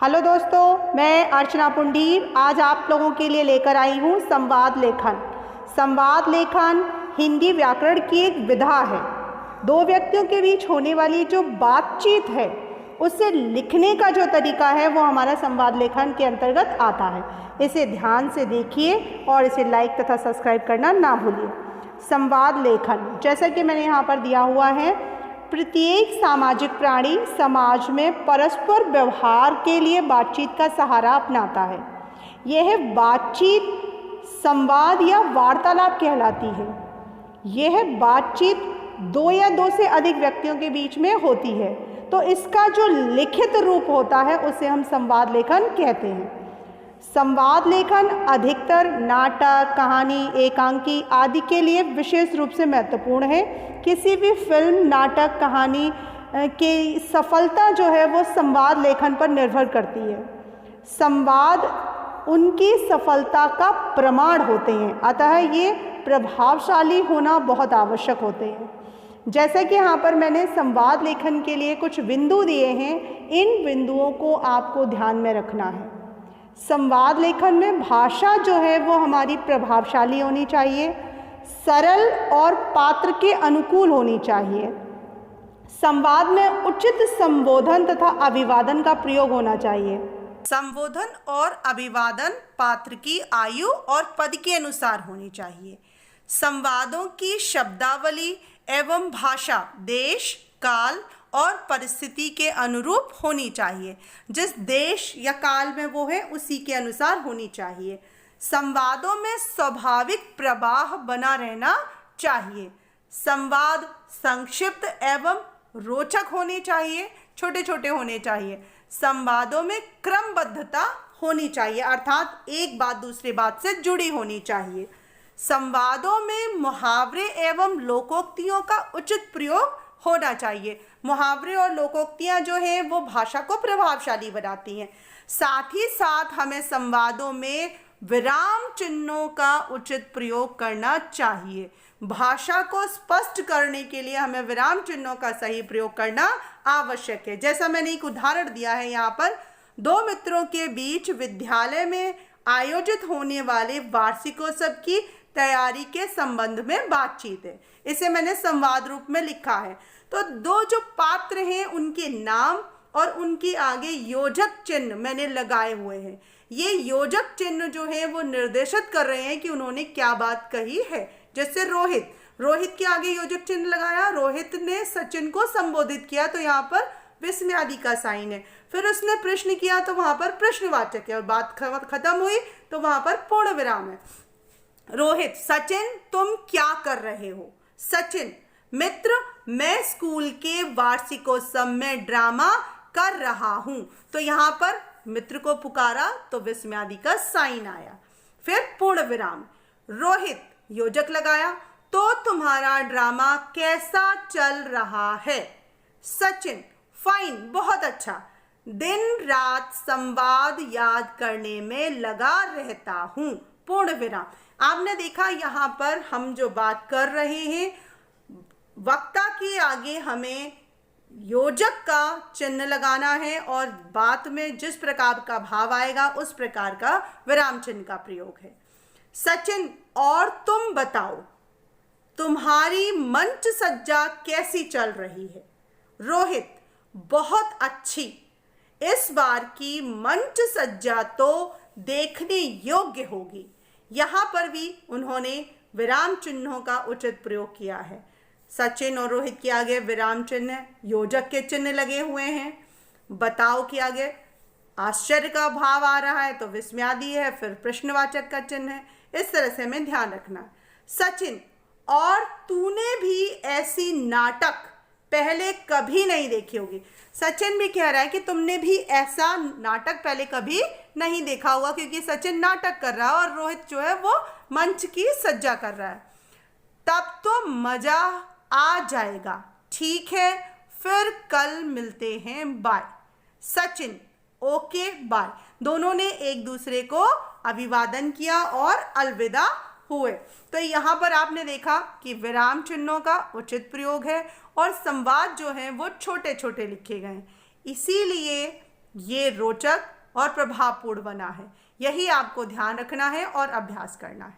Hello दोस्तों, मैं अर्चना पुंडीर आज आप लोगों के लिए लेकर आई हूँ संवाद लेखन। संवाद लेखन हिंदी व्याकरण की एक विधा है। दो व्यक्तियों के बीच होने वाली जो बातचीत है उससे लिखने का जो तरीका है वो हमारा संवाद लेखन के अंतर्गत आता है। इसे ध्यान से देखिए और इसे लाइक तथा सब्सक्राइब करना ना भूलिए। संवाद लेखन जैसा कि मैंने यहाँ पर दिया हुआ है, प्रत्येक सामाजिक प्राणी समाज में परस्पर व्यवहार के लिए बातचीत का सहारा अपनाता है। यह बातचीत संवाद या वार्तालाप कहलाती है। यह बातचीत दो या दो से अधिक व्यक्तियों के बीच में होती है, तो इसका जो लिखित रूप होता है उसे हम संवाद लेखन कहते हैं। संवाद लेखन अधिकतर नाटक, कहानी, एकांकी आदि के लिए विशेष रूप से महत्वपूर्ण है। किसी भी फिल्म, नाटक, कहानी की सफलता जो है वो संवाद लेखन पर निर्भर करती है। संवाद उनकी सफलता का प्रमाण होते हैं, अतः ये प्रभावशाली होना बहुत आवश्यक होते हैं। जैसे कि यहाँ पर मैंने संवाद लेखन के लिए कुछ बिंदु दिए हैं, इन बिंदुओं को आपको ध्यान में रखना है। संवाद लेखन में भाषा जो है वो हमारी प्रभावशाली होनी चाहिए, सरल और पात्र के अनुकूल होनी चाहिए। संवाद में उचित संबोधन तथा अभिवादन का प्रयोग होना चाहिए। संबोधन और अभिवादन पात्र की आयु और पद के अनुसार होनी चाहिए। संवादों की शब्दावली एवं भाषा देश, काल और परिस्थिति के अनुरूप होनी चाहिए। जिस देश या काल में वो है उसी के अनुसार होनी चाहिए। संवादों में स्वाभाविक प्रवाह बना रहना चाहिए। संवाद संक्षिप्त एवं रोचक होने चाहिए, छोटे छोटे होने चाहिए। संवादों में क्रमबद्धता होनी चाहिए, अर्थात एक बात दूसरी बात से जुड़ी होनी चाहिए। संवादों में मुहावरे एवं लोकोक्तियों का उचित प्रयोग होना चाहिए। मुहावरे और लोकोक्तियाँ जो हैं वो भाषा को प्रभावशाली बनाती हैं। साथ ही साथ हमें संवादों में विराम चिन्हों का उचित प्रयोग करना चाहिए। भाषा को स्पष्ट करने के लिए हमें विराम चिन्हों का सही प्रयोग करना आवश्यक है। जैसा मैंने एक उदाहरण दिया है, यहाँ पर दो मित्रों के बीच विद्यालय में आयोजित होने वाले वार्षिकोत्सव की तैयारी के संबंध में बातचीत है। इसे मैंने संवाद रूप में लिखा है। तो दो जो पात्र हैं उनके नाम और उनके आगे योजक चिन्ह मैंने लगाए हुए हैं। ये योजक चिन्ह जो है वो निर्देशित कर रहे हैं कि उन्होंने क्या बात कही है। जैसे रोहित के आगे योजक चिन्ह लगाया, रोहित ने सचिन को संबोधित किया तो यहाँ पर विस्मयादि का साइन है। फिर उसने प्रश्न किया तो वहां पर प्रश्नवाचक है, और बात खत्म हुई तो वहां पर पूर्ण विराम है। रोहित, सचिन तुम क्या कर रहे हो? सचिन, मित्र मैं स्कूल के वार्षिकोत्सव में ड्रामा कर रहा हूं। तो यहाँ पर मित्र को पुकारा तो विस्मयादि का साइन आया। फिर पूर्ण विराम। रोहित, योजक लगाया, तो तुम्हारा ड्रामा कैसा चल रहा है? सचिन, फाइन, बहुत अच्छा, दिन रात संवाद याद करने में लगा रहता हूं। पूर्ण विराम। आपने देखा यहाँ पर हम जो बात कर रहे हैं, वक्ता के आगे हमें योजक का चिन्ह लगाना है और बात में जिस प्रकार का भाव आएगा उस प्रकार का विराम चिन्ह का प्रयोग है। सचिन, और तुम बताओ तुम्हारी मंच सज्जा कैसी चल रही है? रोहित, बहुत अच्छी, इस बार की मंच सज्जा तो देखने योग्य होगी। यहाँ पर भी उन्होंने विराम चिन्हों का उचित प्रयोग किया है। सचिन और रोहित के आगे विराम चिन्ह, योजक के चिन्ह लगे हुए हैं। बताओ के आगे आश्चर्य का भाव आ रहा है तो विस्मयादि है, फिर प्रश्नवाचक का चिन्ह है। इस तरह से हमें ध्यान रखना। सचिन, और तूने भी ऐसी नाटक पहले कभी नहीं देखी होगी। सचिन भी कह रहा है कि तुमने भी ऐसा नाटक पहले कभी नहीं देखा होगा, क्योंकि सचिन नाटक कर रहा है और रोहित जो है वो मंच की सज्जा कर रहा है। तब तो मजा आ जाएगा। ठीक है, फिर कल मिलते हैं, बाय। Sachin, okay bye. दोनों ने एक दूसरे को अभिवादन किया और अलविदा हुए। तो यहाँ पर आपने देखा कि विराम चिन्हों का उचित प्रयोग है और संवाद जो है वो छोटे छोटे लिखे गए हैं। इसीलिए ये रोचक और प्रभावपूर्ण बना है। यही आपको ध्यान रखना है और अभ्यास करना है।